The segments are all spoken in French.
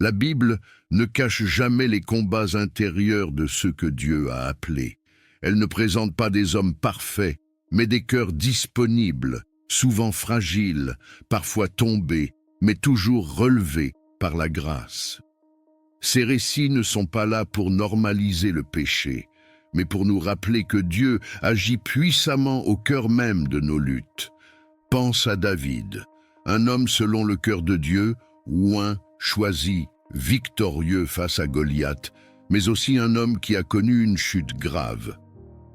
La Bible ne cache jamais les combats intérieurs de ceux que Dieu a appelés. Elle ne présente pas des hommes parfaits, mais des cœurs disponibles, souvent fragiles, parfois tombés, mais toujours relevés par la grâce. Ces récits ne sont pas là pour normaliser le péché, mais pour nous rappeler que Dieu agit puissamment au cœur même de nos luttes. Pense à David, un homme selon le cœur de Dieu, oint, choisi, victorieux face à Goliath, mais aussi un homme qui a connu une chute grave.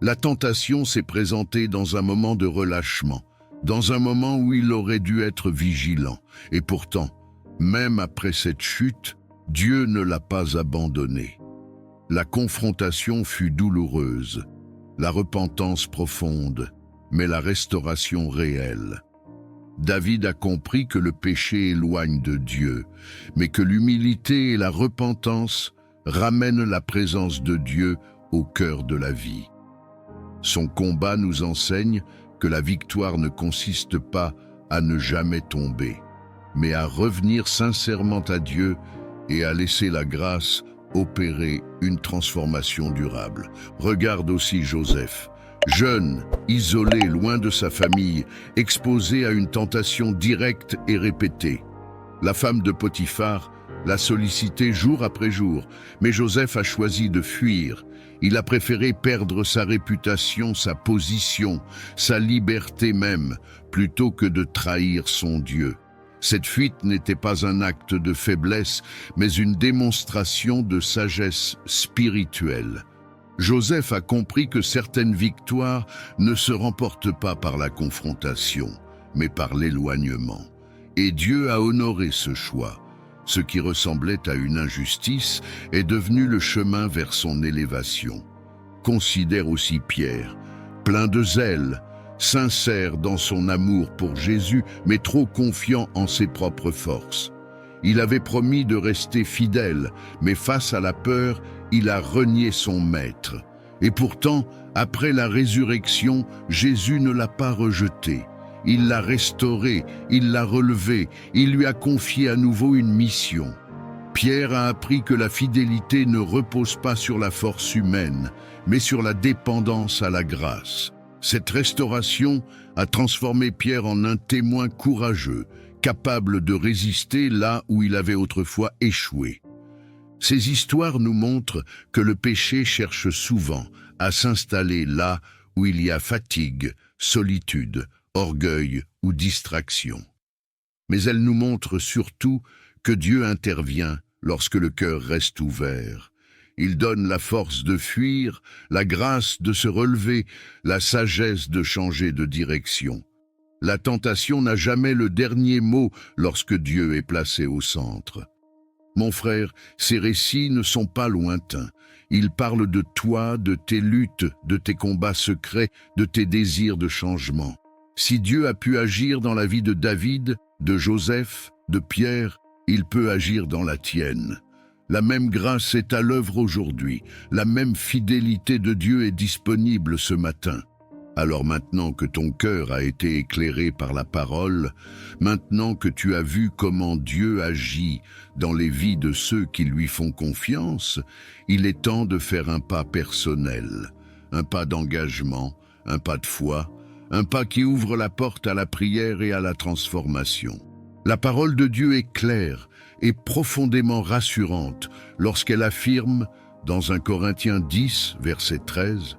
La tentation s'est présentée dans un moment de relâchement, dans un moment où il aurait dû être vigilant. Et pourtant, même après cette chute, Dieu ne l'a pas abandonné. La confrontation fut douloureuse, la repentance profonde, mais la restauration réelle. David a compris que le péché éloigne de Dieu, mais que l'humilité et la repentance ramènent la présence de Dieu au cœur de la vie. Son combat nous enseigne que la victoire ne consiste pas à ne jamais tomber, mais à revenir sincèrement à Dieu et à laisser la grâce opérer une transformation durable. Regarde aussi Joseph, jeune, isolé, loin de sa famille, exposé à une tentation directe et répétée. La femme de Potiphar l'a sollicité jour après jour, mais Joseph a choisi de fuir. Il a préféré perdre sa réputation, sa position, sa liberté même, plutôt que de trahir son Dieu. Cette fuite n'était pas un acte de faiblesse, mais une démonstration de sagesse spirituelle. Joseph a compris que certaines victoires ne se remportent pas par la confrontation, mais par l'éloignement. Et Dieu a honoré ce choix. Ce qui ressemblait à une injustice est devenu le chemin vers son élévation. Considère aussi Pierre, plein de zèle, sincère dans son amour pour Jésus, mais trop confiant en ses propres forces. Il avait promis de rester fidèle, mais face à la peur, il a renié son maître. Et pourtant, après la résurrection, Jésus ne l'a pas rejeté. Il l'a restauré, il l'a relevé, il lui a confié à nouveau une mission. Pierre a appris que la fidélité ne repose pas sur la force humaine, mais sur la dépendance à la grâce. Cette restauration a transformé Pierre en un témoin courageux, capable de résister là où il avait autrefois échoué. Ces histoires nous montrent que le péché cherche souvent à s'installer là où il y a fatigue, solitude, orgueil ou distraction. Mais elles nous montrent surtout que Dieu intervient lorsque le cœur reste ouvert. Il donne la force de fuir, la grâce de se relever, la sagesse de changer de direction. La tentation n'a jamais le dernier mot lorsque Dieu est placé au centre. Mon frère, ces récits ne sont pas lointains. Ils parlent de toi, de tes luttes, de tes combats secrets, de tes désirs de changement. Si Dieu a pu agir dans la vie de David, de Joseph, de Pierre, il peut agir dans la tienne. La même grâce est à l'œuvre aujourd'hui, la même fidélité de Dieu est disponible ce matin. Alors maintenant que ton cœur a été éclairé par la parole, maintenant que tu as vu comment Dieu agit dans les vies de ceux qui lui font confiance, il est temps de faire un pas personnel, un pas d'engagement, un pas de foi, un pas qui ouvre la porte à la prière et à la transformation. La parole de Dieu est claire et profondément rassurante lorsqu'elle affirme, dans 1 Corinthiens 10, verset 13,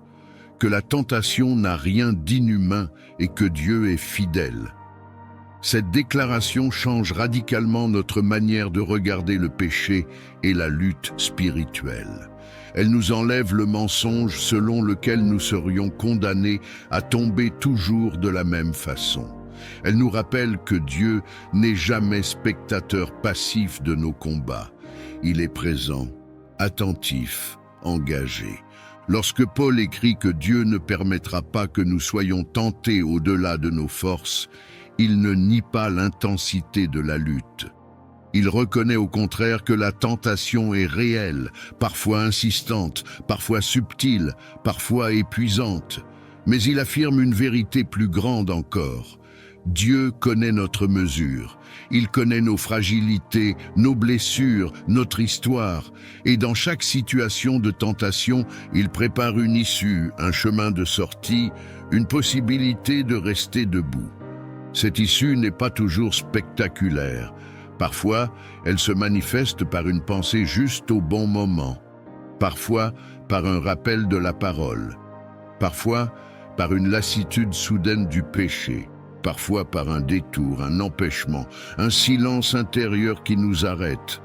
que la tentation n'a rien d'inhumain et que Dieu est fidèle. Cette déclaration change radicalement notre manière de regarder le péché et la lutte spirituelle. Elle nous enlève le mensonge selon lequel nous serions condamnés à tomber toujours de la même façon. Elle nous rappelle que Dieu n'est jamais spectateur passif de nos combats. Il est présent, attentif, engagé. Lorsque Paul écrit que Dieu ne permettra pas que nous soyons tentés au-delà de nos forces, il ne nie pas l'intensité de la lutte. Il reconnaît au contraire que la tentation est réelle, parfois insistante, parfois subtile, parfois épuisante. Mais il affirme une vérité plus grande encore. Dieu connaît notre mesure. Il connaît nos fragilités, nos blessures, notre histoire. Et dans chaque situation de tentation, il prépare une issue, un chemin de sortie, une possibilité de rester debout. Cette issue n'est pas toujours spectaculaire. Parfois, elle se manifeste par une pensée juste au bon moment. Parfois, par un rappel de la parole. Parfois, par une lassitude soudaine du péché. Parfois par un détour, un empêchement, un silence intérieur qui nous arrête.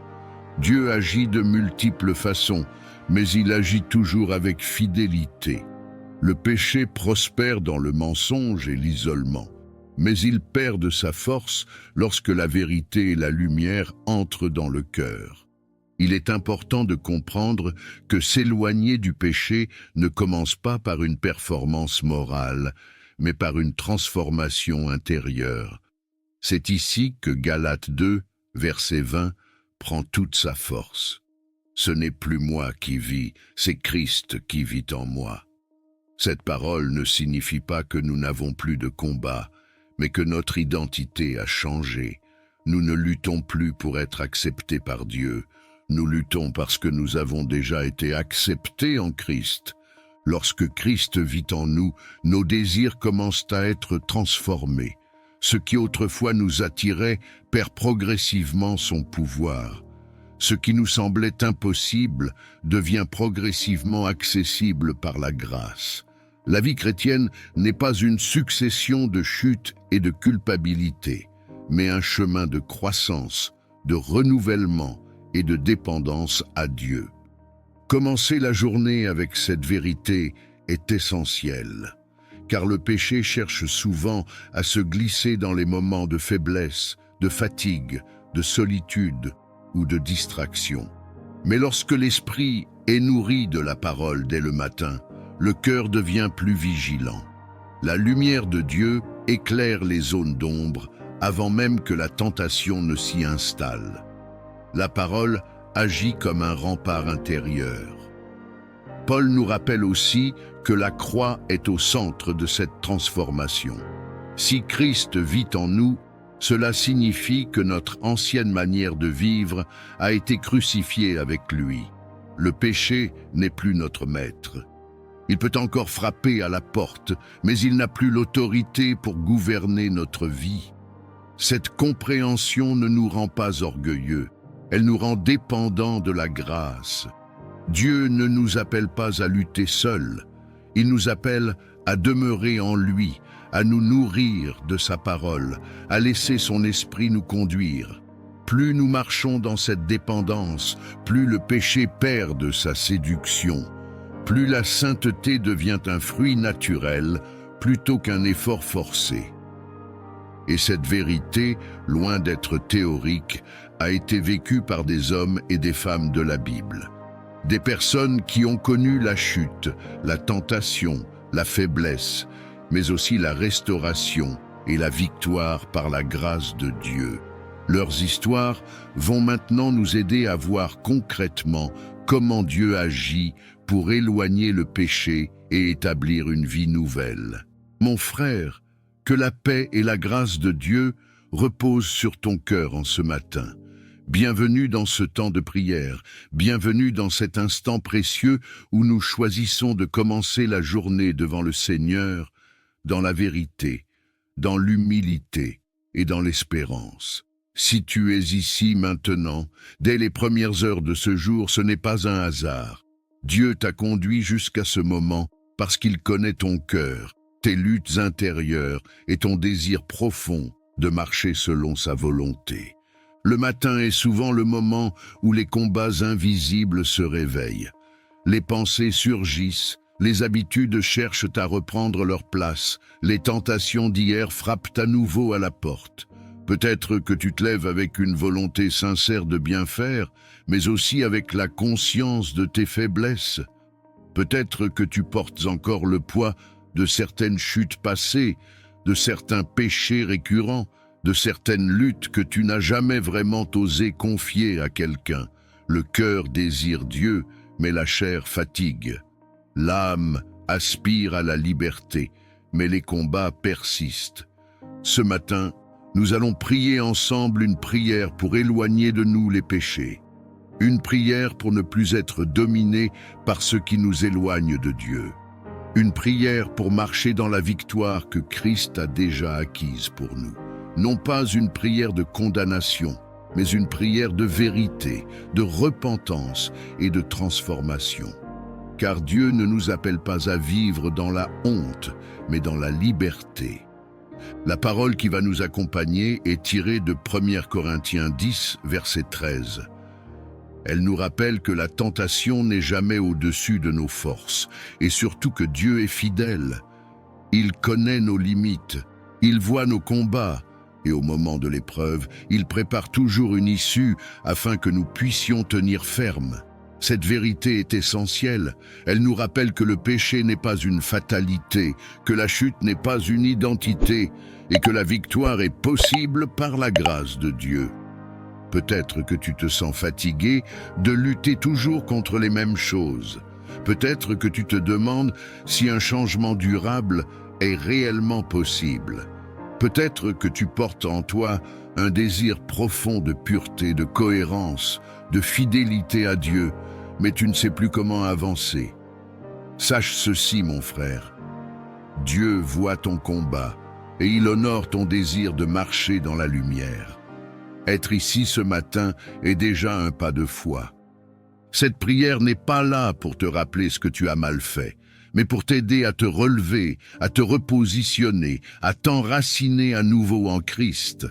Dieu agit de multiples façons, mais il agit toujours avec fidélité. Le péché prospère dans le mensonge et l'isolement, mais il perd de sa force lorsque la vérité et la lumière entrent dans le cœur. Il est important de comprendre que s'éloigner du péché ne commence pas par une performance morale, mais par une transformation intérieure. C'est ici que Galates 2, verset 20, prend toute sa force. Ce n'est plus moi qui vis, c'est Christ qui vit en moi. Cette parole ne signifie pas que nous n'avons plus de combat, mais que notre identité a changé. Nous ne luttons plus pour être acceptés par Dieu, nous luttons parce que nous avons déjà été acceptés en Christ. Lorsque Christ vit en nous, nos désirs commencent à être transformés. Ce qui autrefois nous attirait perd progressivement son pouvoir. Ce qui nous semblait impossible devient progressivement accessible par la grâce. La vie chrétienne n'est pas une succession de chutes et de culpabilité, mais un chemin de croissance, de renouvellement et de dépendance à Dieu. Commencer la journée avec cette vérité est essentiel, car le péché cherche souvent à se glisser dans les moments de faiblesse, de fatigue, de solitude ou de distraction. Mais lorsque l'esprit est nourri de la parole dès le matin, le cœur devient plus vigilant. La lumière de Dieu éclaire les zones d'ombre avant même que la tentation ne s'y installe. La parole agit comme un rempart intérieur. Paul nous rappelle aussi que la croix est au centre de cette transformation. Si Christ vit en nous, cela signifie que notre ancienne manière de vivre a été crucifiée avec lui. Le péché n'est plus notre maître. Il peut encore frapper à la porte, mais il n'a plus l'autorité pour gouverner notre vie. Cette compréhension ne nous rend pas orgueilleux. Elle nous rend dépendants de la grâce. Dieu ne nous appelle pas à lutter seuls. Il nous appelle à demeurer en lui, à nous nourrir de sa parole, à laisser son esprit nous conduire. Plus nous marchons dans cette dépendance, plus le péché perd de sa séduction. Plus la sainteté devient un fruit naturel plutôt qu'un effort forcé. Et cette vérité, loin d'être théorique, a été vécue par des hommes et des femmes de la Bible. Des personnes qui ont connu la chute, la tentation, la faiblesse, mais aussi la restauration et la victoire par la grâce de Dieu. Leurs histoires vont maintenant nous aider à voir concrètement comment Dieu agit pour éloigner le péché et établir une vie nouvelle. Mon frère, que la paix et la grâce de Dieu reposent sur ton cœur en ce matin. Bienvenue dans ce temps de prière, bienvenue dans cet instant précieux où nous choisissons de commencer la journée devant le Seigneur, dans la vérité, dans l'humilité et dans l'espérance. Si tu es ici maintenant, dès les premières heures de ce jour, ce n'est pas un hasard. Dieu t'a conduit jusqu'à ce moment parce qu'il connaît ton cœur, tes luttes intérieures et ton désir profond de marcher selon sa volonté. Le matin est souvent le moment où les combats invisibles se réveillent. Les pensées surgissent, les habitudes cherchent à reprendre leur place, les tentations d'hier frappent à nouveau à la porte. Peut-être que tu te lèves avec une volonté sincère de bien faire, mais aussi avec la conscience de tes faiblesses. Peut-être que tu portes encore le poids de certaines chutes passées, de certains péchés récurrents, de certaines luttes que tu n'as jamais vraiment osé confier à quelqu'un. Le cœur désire Dieu, mais la chair fatigue. L'âme aspire à la liberté, mais les combats persistent. Ce matin, nous allons prier ensemble une prière pour éloigner de nous les péchés. Une prière pour ne plus être dominés par ce qui nous éloigne de Dieu. Une prière pour marcher dans la victoire que Christ a déjà acquise pour nous. Non pas une prière de condamnation, mais une prière de vérité, de repentance et de transformation. Car Dieu ne nous appelle pas à vivre dans la honte, mais dans la liberté. La parole qui va nous accompagner est tirée de 1 Corinthiens 10, verset 13. Elle nous rappelle que la tentation n'est jamais au-dessus de nos forces, et surtout que Dieu est fidèle. Il connaît nos limites, il voit nos combats, et au moment de l'épreuve, il prépare toujours une issue afin que nous puissions tenir ferme. Cette vérité est essentielle. Elle nous rappelle que le péché n'est pas une fatalité, que la chute n'est pas une identité, et que la victoire est possible par la grâce de Dieu. Peut-être que tu te sens fatigué de lutter toujours contre les mêmes choses. Peut-être que tu te demandes si un changement durable est réellement possible. Peut-être que tu portes en toi un désir profond de pureté, de cohérence, de fidélité à Dieu, mais tu ne sais plus comment avancer. Sache ceci, mon frère. Dieu voit ton combat et il honore ton désir de marcher dans la lumière. Être ici ce matin est déjà un pas de foi. Cette prière n'est pas là pour te rappeler ce que tu as mal fait, mais pour t'aider à te relever, à te repositionner, à t'enraciner à nouveau en Christ.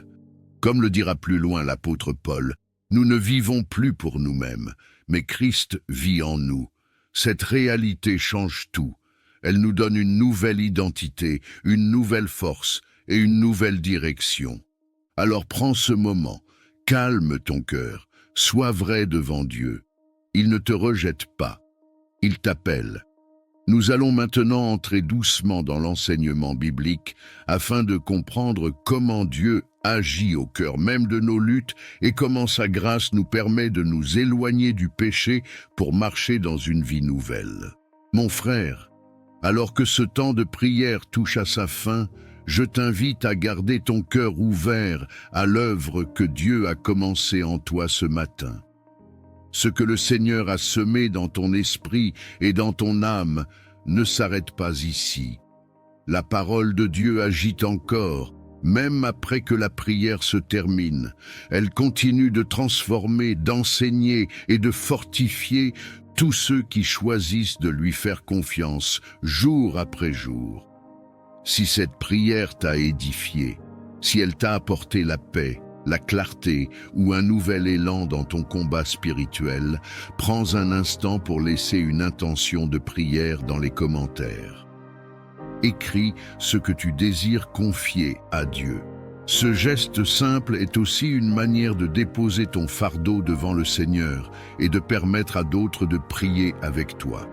Comme le dira plus loin l'apôtre Paul, nous ne vivons plus pour nous-mêmes, mais Christ vit en nous. Cette réalité change tout. Elle nous donne une nouvelle identité, une nouvelle force et une nouvelle direction. Alors prends ce moment, calme ton cœur, sois vrai devant Dieu. Il ne te rejette pas, il t'appelle. Nous allons maintenant entrer doucement dans l'enseignement biblique afin de comprendre comment Dieu agit au cœur même de nos luttes et comment sa grâce nous permet de nous éloigner du péché pour marcher dans une vie nouvelle. Mon frère, alors que ce temps de prière touche à sa fin, je t'invite à garder ton cœur ouvert à l'œuvre que Dieu a commencée en toi ce matin. Ce que le Seigneur a semé dans ton esprit et dans ton âme ne s'arrête pas ici. La parole de Dieu agit encore, même après que la prière se termine. Elle continue de transformer, d'enseigner et de fortifier tous ceux qui choisissent de lui faire confiance jour après jour. Si cette prière t'a édifié, si elle t'a apporté la paix, la clarté ou un nouvel élan dans ton combat spirituel, prends un instant pour laisser une intention de prière dans les commentaires. Écris ce que tu désires confier à Dieu. Ce geste simple est aussi une manière de déposer ton fardeau devant le Seigneur et de permettre à d'autres de prier avec toi.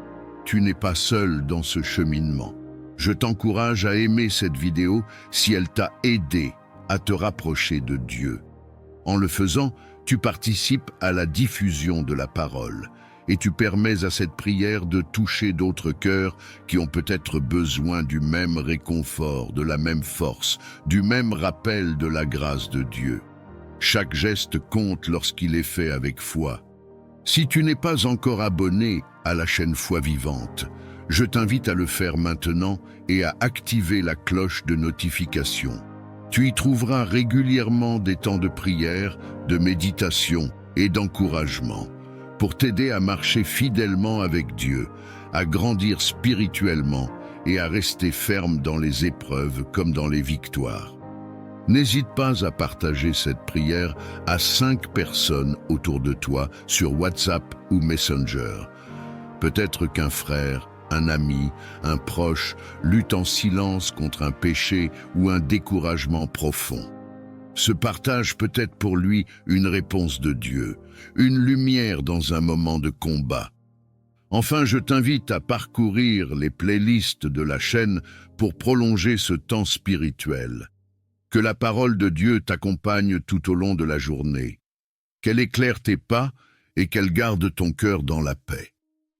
Tu n'es pas seul dans ce cheminement. Je t'encourage à aimer cette vidéo si elle t'a aidé à te rapprocher de Dieu. En le faisant, tu participes à la diffusion de la parole et tu permets à cette prière de toucher d'autres cœurs qui ont peut-être besoin du même réconfort, de la même force, du même rappel de la grâce de Dieu. Chaque geste compte lorsqu'il est fait avec foi. Si tu n'es pas encore abonné à la chaîne Foi Vivante, je t'invite à le faire maintenant et à activer la cloche de notification. Tu y trouveras régulièrement des temps de prière, de méditation et d'encouragement pour t'aider à marcher fidèlement avec Dieu, à grandir spirituellement et à rester ferme dans les épreuves comme dans les victoires. N'hésite pas à partager cette prière à 5 personnes autour de toi sur WhatsApp ou Messenger. Peut-être qu'un frère, un ami, un proche lutte en silence contre un péché ou un découragement profond. Ce partage peut être pour lui une réponse de Dieu, une lumière dans un moment de combat. Enfin, je t'invite à parcourir les playlists de la chaîne pour prolonger ce temps spirituel. Que la parole de Dieu t'accompagne tout au long de la journée. Qu'elle éclaire tes pas et qu'elle garde ton cœur dans la paix.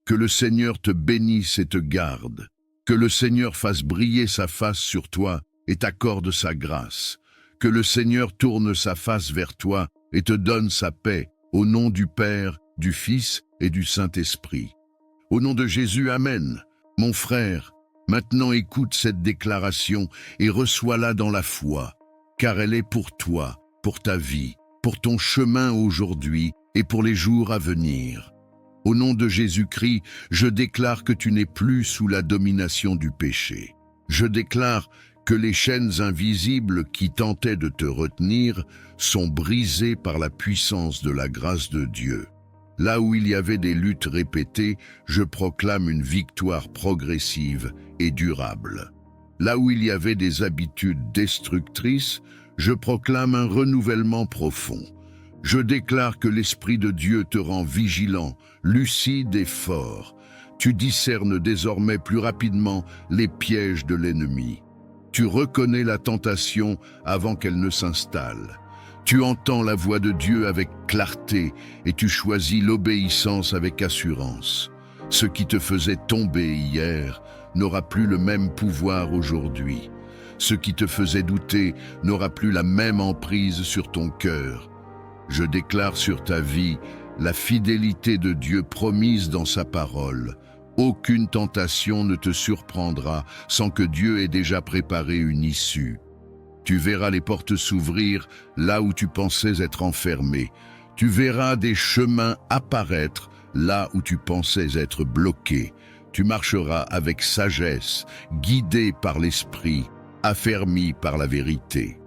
Que le Seigneur te bénisse et te garde. Que le Seigneur fasse briller sa face sur toi et t'accorde sa grâce. Que le Seigneur tourne sa face vers toi et te donne sa paix, au nom du Père, du Fils et du Saint-Esprit. Au nom de Jésus, Amen. Mon frère, maintenant écoute cette déclaration et reçois-la dans la foi, car elle est pour toi, pour ta vie, pour ton chemin aujourd'hui et pour les jours à venir. Au nom de Jésus-Christ, je déclare que tu n'es plus sous la domination du péché. Je déclare que les chaînes invisibles qui tentaient de te retenir sont brisées par la puissance de la grâce de Dieu. Là où il y avait des luttes répétées, je proclame une victoire progressive et durable. Là où il y avait des habitudes destructrices, je proclame un renouvellement profond. Je déclare que l'Esprit de Dieu te rend vigilant, lucide et fort. Tu discernes désormais plus rapidement les pièges de l'ennemi. Tu reconnais la tentation avant qu'elle ne s'installe. Tu entends la voix de Dieu avec clarté et tu choisis l'obéissance avec assurance. Ce qui te faisait tomber hier n'aura plus le même pouvoir aujourd'hui. Ce qui te faisait douter n'aura plus la même emprise sur ton cœur. Je déclare sur ta vie la fidélité de Dieu promise dans sa parole. Aucune tentation ne te surprendra sans que Dieu ait déjà préparé une issue. Tu verras les portes s'ouvrir là où tu pensais être enfermé. Tu verras des chemins apparaître là où tu pensais être bloqué. Tu marcheras avec sagesse, guidé par l'Esprit, affermi par la vérité.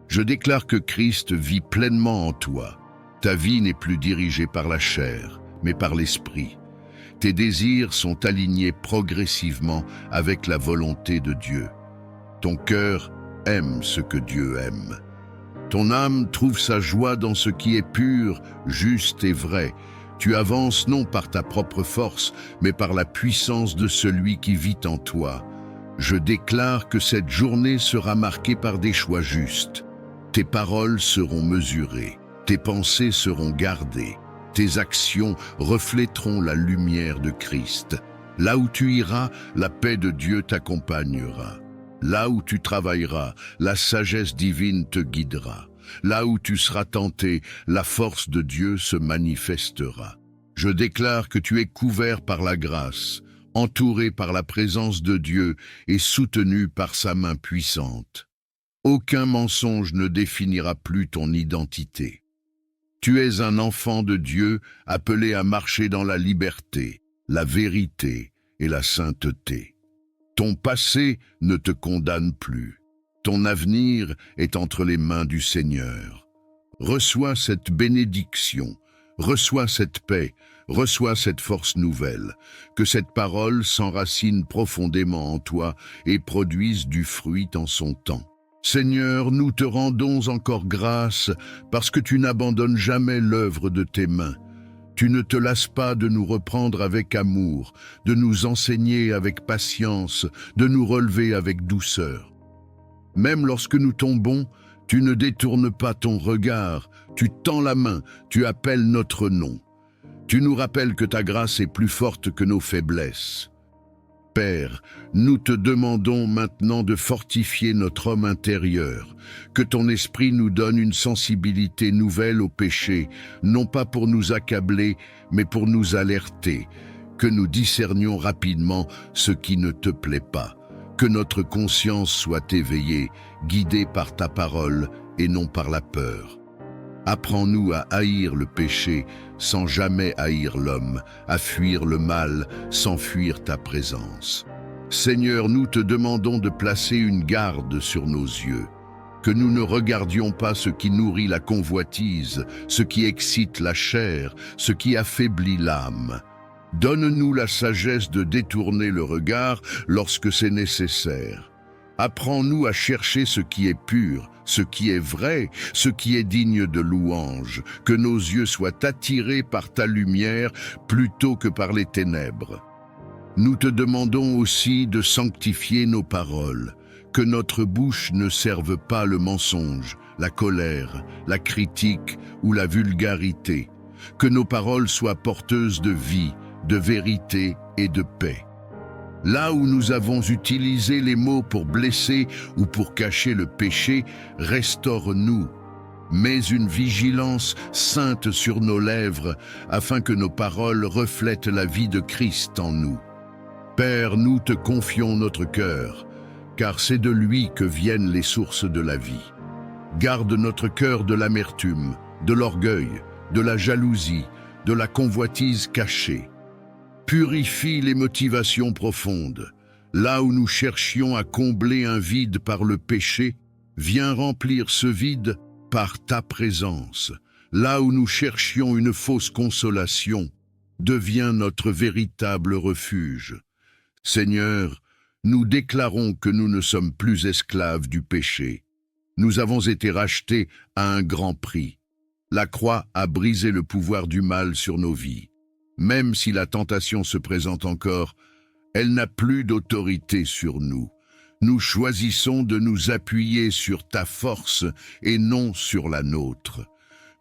Je déclare que Christ vit pleinement en toi. Ta vie n'est plus dirigée par la chair, mais par l'Esprit. Tes désirs sont alignés progressivement avec la volonté de Dieu. Ton cœur aime ce que Dieu aime. Ton âme trouve sa joie dans ce qui est pur, juste et vrai. Tu avances non par ta propre force, mais par la puissance de celui qui vit en toi. Je déclare que cette journée sera marquée par des choix justes. Tes paroles seront mesurées, tes pensées seront gardées, tes actions reflèteront la lumière de Christ. Là où tu iras, la paix de Dieu t'accompagnera. Là où tu travailleras, la sagesse divine te guidera. Là où tu seras tenté, la force de Dieu se manifestera. Je déclare que tu es couvert par la grâce, entouré par la présence de Dieu et soutenu par sa main puissante. Aucun mensonge ne définira plus ton identité. Tu es un enfant de Dieu appelé à marcher dans la liberté, la vérité et la sainteté. Ton passé ne te condamne plus. Ton avenir est entre les mains du Seigneur. Reçois cette bénédiction, reçois cette paix, reçois cette force nouvelle. Que cette parole s'enracine profondément en toi et produise du fruit en son temps. Seigneur, nous te rendons encore grâce parce que tu n'abandonnes jamais l'œuvre de tes mains. Tu ne te lasses pas de nous reprendre avec amour, de nous enseigner avec patience, de nous relever avec douceur. Même lorsque nous tombons, tu ne détournes pas ton regard, tu tends la main, tu appelles notre nom. Tu nous rappelles que ta grâce est plus forte que nos faiblesses. Père, nous te demandons maintenant de fortifier notre homme intérieur, que ton esprit nous donne une sensibilité nouvelle au péché, non pas pour nous accabler, mais pour nous alerter, que nous discernions rapidement ce qui ne te plaît pas, que notre conscience soit éveillée, guidée par ta parole et non par la peur. Apprends-nous à haïr le péché sans jamais haïr l'homme, à fuir le mal sans fuir ta présence. Seigneur, nous te demandons de placer une garde sur nos yeux, que nous ne regardions pas ce qui nourrit la convoitise, ce qui excite la chair, ce qui affaiblit l'âme. Donne-nous la sagesse de détourner le regard lorsque c'est nécessaire. Apprends-nous à chercher ce qui est pur, ce qui est vrai, ce qui est digne de louange, que nos yeux soient attirés par ta lumière plutôt que par les ténèbres. Nous te demandons aussi de sanctifier nos paroles, que notre bouche ne serve pas le mensonge, la colère, la critique ou la vulgarité, que nos paroles soient porteuses de vie, de vérité et de paix. Là où nous avons utilisé les mots pour blesser ou pour cacher le péché, restaure-nous. Mets une vigilance sainte sur nos lèvres, afin que nos paroles reflètent la vie de Christ en nous. Père, nous te confions notre cœur, car c'est de lui que viennent les sources de la vie. Garde notre cœur de l'amertume, de l'orgueil, de la jalousie, de la convoitise cachée. Purifie les motivations profondes. Là où nous cherchions à combler un vide par le péché, viens remplir ce vide par ta présence. Là où nous cherchions une fausse consolation, deviens notre véritable refuge. Seigneur, nous déclarons que nous ne sommes plus esclaves du péché. Nous avons été rachetés à un grand prix. La croix a brisé le pouvoir du mal sur nos vies. Même si la tentation se présente encore, elle n'a plus d'autorité sur nous. Nous choisissons de nous appuyer sur ta force et non sur la nôtre.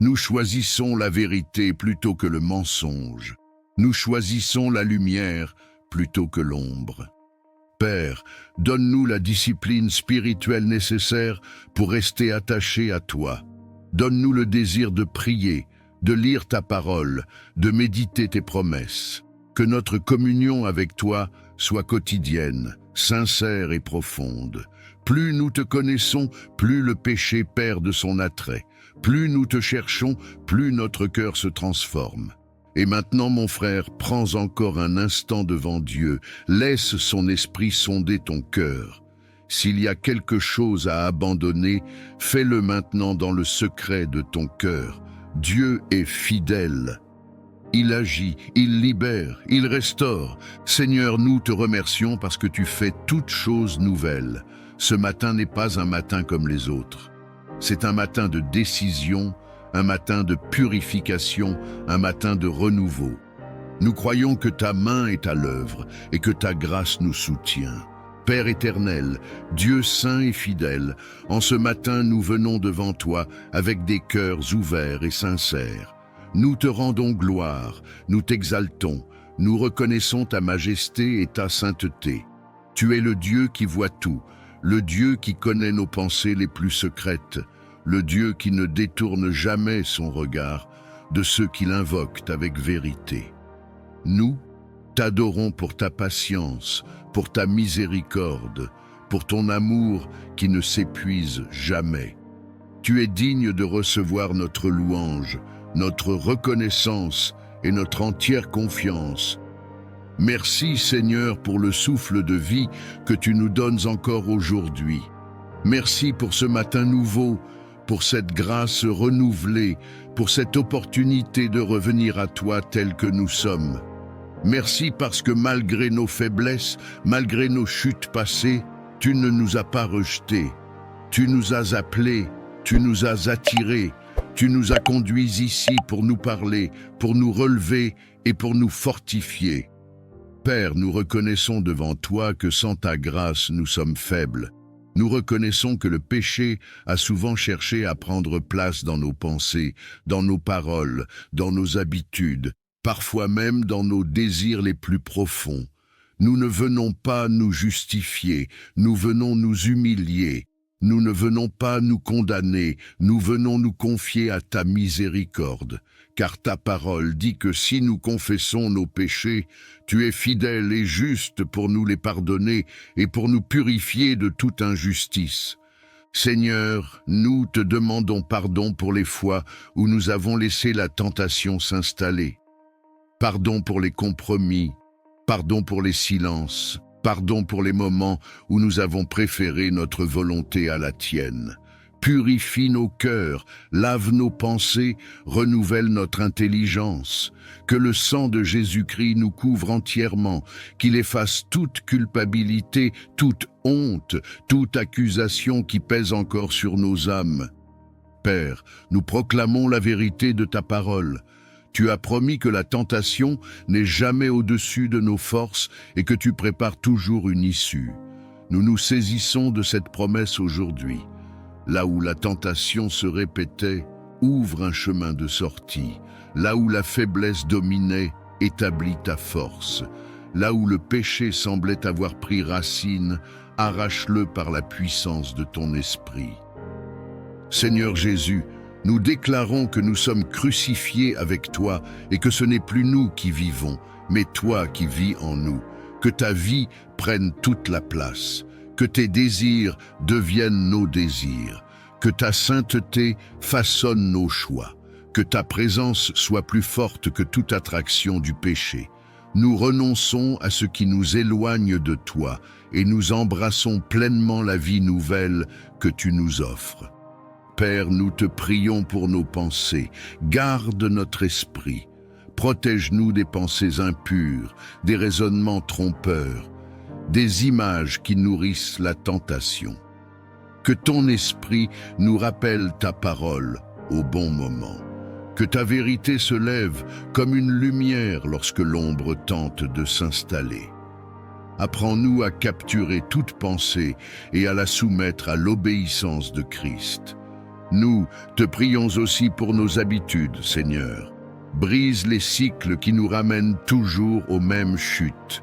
Nous choisissons la vérité plutôt que le mensonge. Nous choisissons la lumière plutôt que l'ombre. Père, donne-nous la discipline spirituelle nécessaire pour rester attachés à toi. Donne-nous le désir de prier, de lire ta parole, de méditer tes promesses. Que notre communion avec toi soit quotidienne, sincère et profonde. Plus nous te connaissons, plus le péché perd de son attrait. Plus nous te cherchons, plus notre cœur se transforme. Et maintenant, mon frère, prends encore un instant devant Dieu. Laisse son esprit sonder ton cœur. S'il y a quelque chose à abandonner, fais-le maintenant dans le secret de ton cœur. Dieu est fidèle. Il agit, il libère, il restaure. Seigneur, nous te remercions parce que tu fais toutes choses nouvelles. Ce matin n'est pas un matin comme les autres. C'est un matin de décision, un matin de purification, un matin de renouveau. Nous croyons que ta main est à l'œuvre et que ta grâce nous soutient. Père éternel, Dieu saint et fidèle, en ce matin nous venons devant toi avec des cœurs ouverts et sincères. Nous te rendons gloire, nous t'exaltons, nous reconnaissons ta majesté et ta sainteté. Tu es le Dieu qui voit tout, le Dieu qui connaît nos pensées les plus secrètes, le Dieu qui ne détourne jamais son regard de ceux qui l'invoquent avec vérité. Nous t'adorons pour ta patience, pour ta miséricorde, pour ton amour qui ne s'épuise jamais. Tu es digne de recevoir notre louange, notre reconnaissance et notre entière confiance. Merci Seigneur pour le souffle de vie que tu nous donnes encore aujourd'hui. Merci pour ce matin nouveau, pour cette grâce renouvelée, pour cette opportunité de revenir à toi tel que nous sommes. Merci parce que malgré nos faiblesses, malgré nos chutes passées, tu ne nous as pas rejetés. Tu nous as appelés, tu nous as attirés, tu nous as conduits ici pour nous parler, pour nous relever et pour nous fortifier. Père, nous reconnaissons devant toi que sans ta grâce, nous sommes faibles. Nous reconnaissons que le péché a souvent cherché à prendre place dans nos pensées, dans nos paroles, dans nos habitudes, parfois même dans nos désirs les plus profonds. Nous ne venons pas nous justifier, nous venons nous humilier. Nous ne venons pas nous condamner, nous venons nous confier à ta miséricorde. Car ta parole dit que si nous confessons nos péchés, tu es fidèle et juste pour nous les pardonner et pour nous purifier de toute injustice. Seigneur, nous te demandons pardon pour les fois où nous avons laissé la tentation s'installer. Pardon pour les compromis, pardon pour les silences, pardon pour les moments où nous avons préféré notre volonté à la tienne. Purifie nos cœurs, lave nos pensées, renouvelle notre intelligence. Que le sang de Jésus-Christ nous couvre entièrement, qu'il efface toute culpabilité, toute honte, toute accusation qui pèse encore sur nos âmes. Père, nous proclamons la vérité de ta parole. Tu as promis que la tentation n'est jamais au-dessus de nos forces et que tu prépares toujours une issue. Nous nous saisissons de cette promesse aujourd'hui. Là où la tentation se répétait, ouvre un chemin de sortie. Là où la faiblesse dominait, établis ta force. Là où le péché semblait avoir pris racine, arrache-le par la puissance de ton esprit. Seigneur Jésus, nous déclarons que nous sommes crucifiés avec toi et que ce n'est plus nous qui vivons, mais toi qui vis en nous. Que ta vie prenne toute la place, que tes désirs deviennent nos désirs, que ta sainteté façonne nos choix, que ta présence soit plus forte que toute attraction du péché. Nous renonçons à ce qui nous éloigne de toi et nous embrassons pleinement la vie nouvelle que tu nous offres. Père, nous te prions pour nos pensées. Garde notre esprit. Protège-nous des pensées impures, des raisonnements trompeurs, des images qui nourrissent la tentation. Que ton esprit nous rappelle ta parole au bon moment. Que ta vérité se lève comme une lumière lorsque l'ombre tente de s'installer. Apprends-nous à capturer toute pensée et à la soumettre à l'obéissance de Christ. Nous te prions aussi pour nos habitudes, Seigneur. Brise les cycles qui nous ramènent toujours aux mêmes chutes.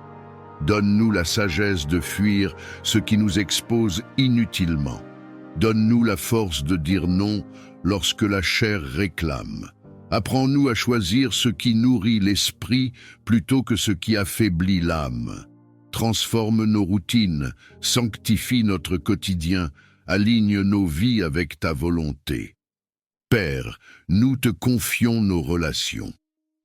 Donne-nous la sagesse de fuir ce qui nous expose inutilement. Donne-nous la force de dire non lorsque la chair réclame. Apprends-nous à choisir ce qui nourrit l'esprit plutôt que ce qui affaiblit l'âme. Transforme nos routines, sanctifie notre quotidien, aligne nos vies avec ta volonté. Père, nous te confions nos relations.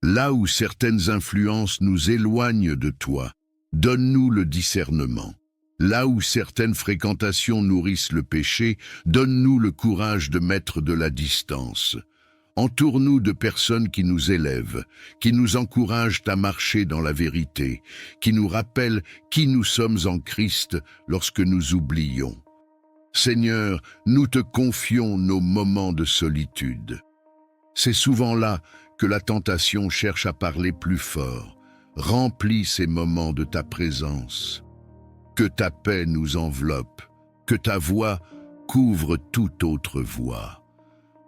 Là où certaines influences nous éloignent de toi, donne-nous le discernement. Là où certaines fréquentations nourrissent le péché, donne-nous le courage de mettre de la distance. Entoure-nous de personnes qui nous élèvent, qui nous encouragent à marcher dans la vérité, qui nous rappellent qui nous sommes en Christ lorsque nous oublions. Seigneur, nous te confions nos moments de solitude. C'est souvent là que la tentation cherche à parler plus fort. Remplis ces moments de ta présence. Que ta paix nous enveloppe, que ta voix couvre toute autre voix.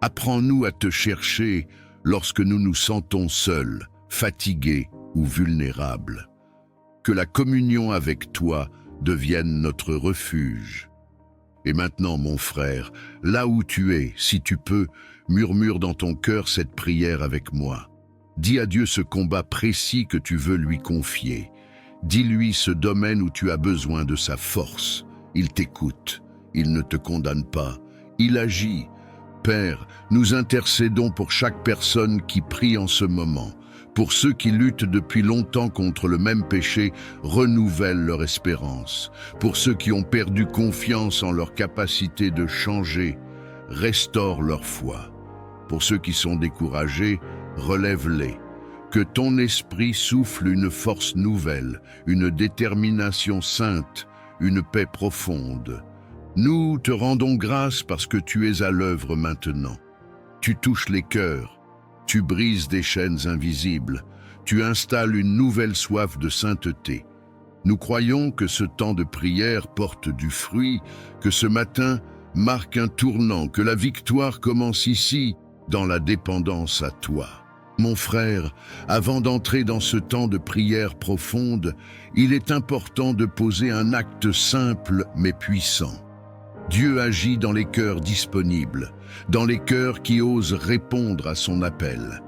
Apprends-nous à te chercher lorsque nous nous sentons seuls, fatigués ou vulnérables. Que la communion avec toi devienne notre refuge. Et maintenant, mon frère, là où tu es, si tu peux, murmure dans ton cœur cette prière avec moi. Dis à Dieu ce combat précis que tu veux lui confier. Dis-lui ce domaine où tu as besoin de sa force. Il t'écoute, il ne te condamne pas, il agit. Père, nous intercédons pour chaque personne qui prie en ce moment. Pour ceux qui luttent depuis longtemps contre le même péché, renouvelle leur espérance. Pour ceux qui ont perdu confiance en leur capacité de changer, restaure leur foi. Pour ceux qui sont découragés, relève-les. Que ton esprit souffle une force nouvelle, une détermination sainte, une paix profonde. Nous te rendons grâce parce que tu es à l'œuvre maintenant. Tu touches les cœurs, tu brises des chaînes invisibles, tu installes une nouvelle soif de sainteté. Nous croyons que ce temps de prière porte du fruit, que ce matin marque un tournant, que la victoire commence ici, dans la dépendance à toi. Mon frère, avant d'entrer dans ce temps de prière profonde, il est important de poser un acte simple mais puissant. Dieu agit dans les cœurs disponibles, dans les cœurs qui osent répondre à son appel.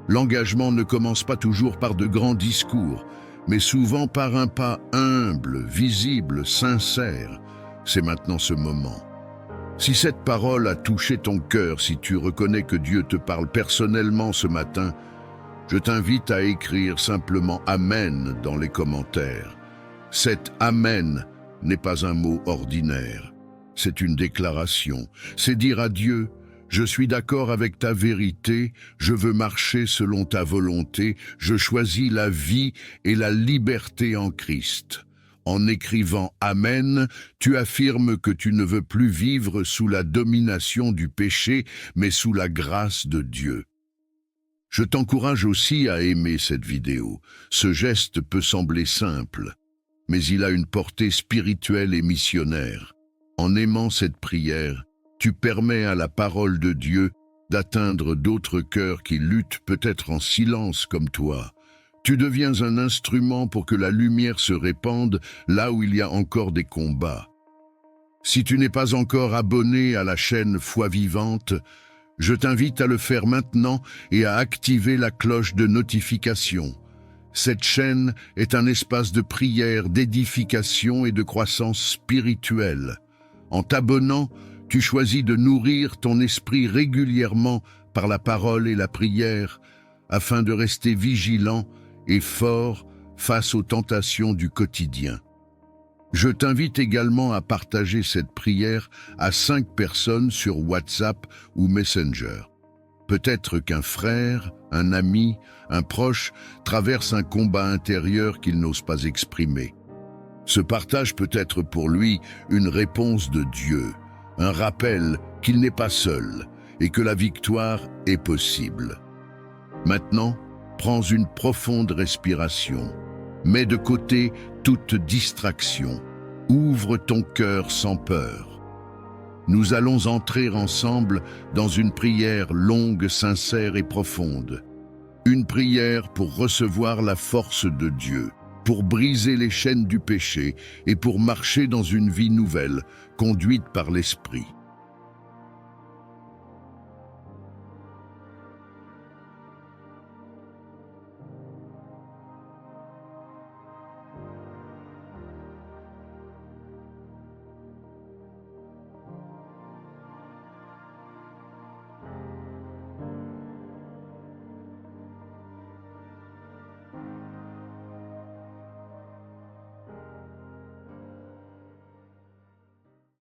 L'engagement ne commence pas toujours par de grands discours, mais souvent par un pas humble, visible, sincère. C'est maintenant ce moment. Si cette parole a touché ton cœur, si tu reconnais que Dieu te parle personnellement ce matin, je t'invite à écrire simplement « Amen » dans les commentaires. Cet « Amen » n'est pas un mot ordinaire. C'est une déclaration. C'est dire à Dieu « Je suis d'accord avec ta vérité, je veux marcher selon ta volonté, je choisis la vie et la liberté en Christ. » En écrivant « Amen », tu affirmes que tu ne veux plus vivre sous la domination du péché, mais sous la grâce de Dieu. Je t'encourage aussi à aimer cette vidéo. Ce geste peut sembler simple, mais il a une portée spirituelle et missionnaire. En aimant cette prière, tu permets à la parole de Dieu d'atteindre d'autres cœurs qui luttent peut-être en silence comme toi. Tu deviens un instrument pour que la lumière se répande là où il y a encore des combats. Si tu n'es pas encore abonné à la chaîne Foi Vivante, je t'invite à le faire maintenant et à activer la cloche de notification. Cette chaîne est un espace de prière, d'édification et de croissance spirituelle. En t'abonnant, tu choisis de nourrir ton esprit régulièrement par la parole et la prière, afin de rester vigilant et fort face aux tentations du quotidien. Je t'invite également à partager cette prière à 5 personnes sur WhatsApp ou Messenger. Peut-être qu'un frère, un ami, un proche traverse un combat intérieur qu'il n'ose pas exprimer. Ce partage peut être pour lui une réponse de Dieu, un rappel qu'il n'est pas seul et que la victoire est possible. Maintenant, prends une profonde respiration. Mets de côté toute distraction. Ouvre ton cœur sans peur. Nous allons entrer ensemble dans une prière longue, sincère et profonde. Une prière pour recevoir la force de Dieu, pour briser les chaînes du péché et pour marcher dans une vie nouvelle, conduite par l'Esprit.